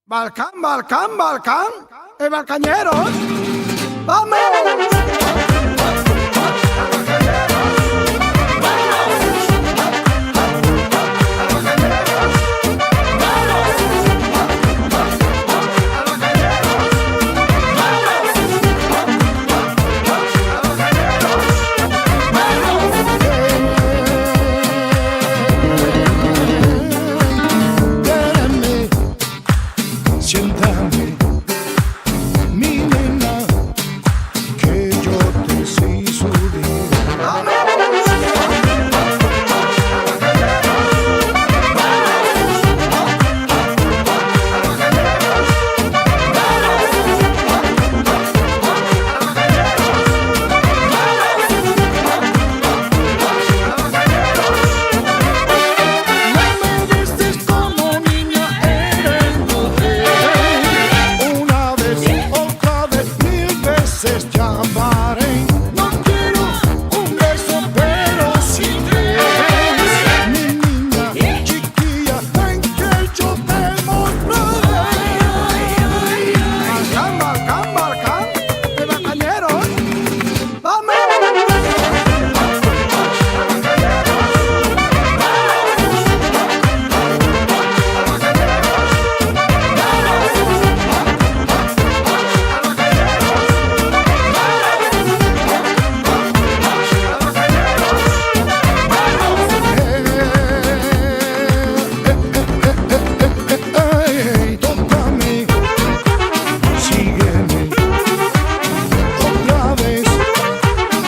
Balcán, Balcán, Balcán, balcañeros, ¡vamos! Siéntame, mi nena, que yo te sé subir. Llamaré. No quiero un beso, pero si crees, mi niña chiquilla, ven que yo te mostraré. Balcán, Balcán, Balcán, balcañeros, ¡vamos! Tócame, sígueme, otra vez,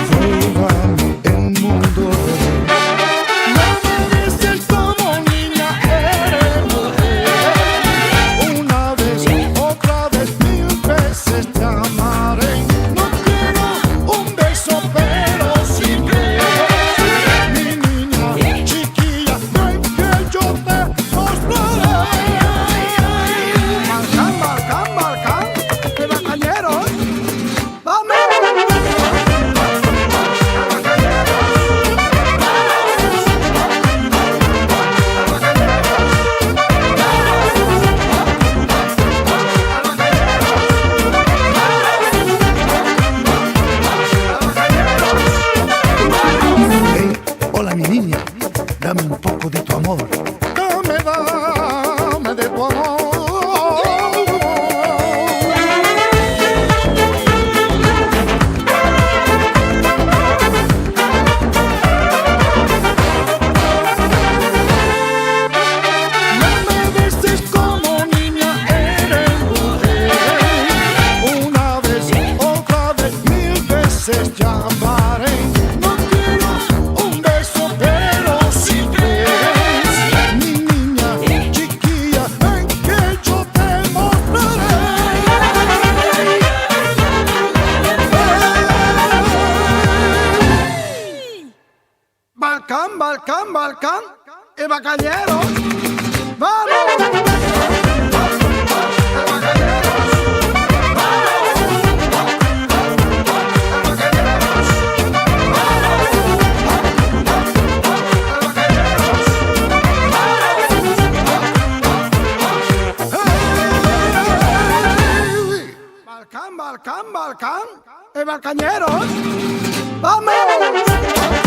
pruébame el mundo de ver. No me dices como niña, eres mujer. Una vez, otra vez, mil veces te amaré. No quiero un beso, pero si crees, mi niña chiquilla, ven que yo te mostraré. Balcán, Balcán, Balcán, balcañeros, ¡vamos! Hey, hola mi niña, dame un poco de tu amor. Dame de tu amor. No me beses como niña, eres mujer. Una vez, otra vez, mil veces llamaré. No quiero un beso, pero si crees, mi niña chiquilla, ven que yo te mostraré. Balcán, Balcán, Balcán, balcañeros, ¡vamos! Balcán, Balcán, Balcán, balcañeros, ¡vamos!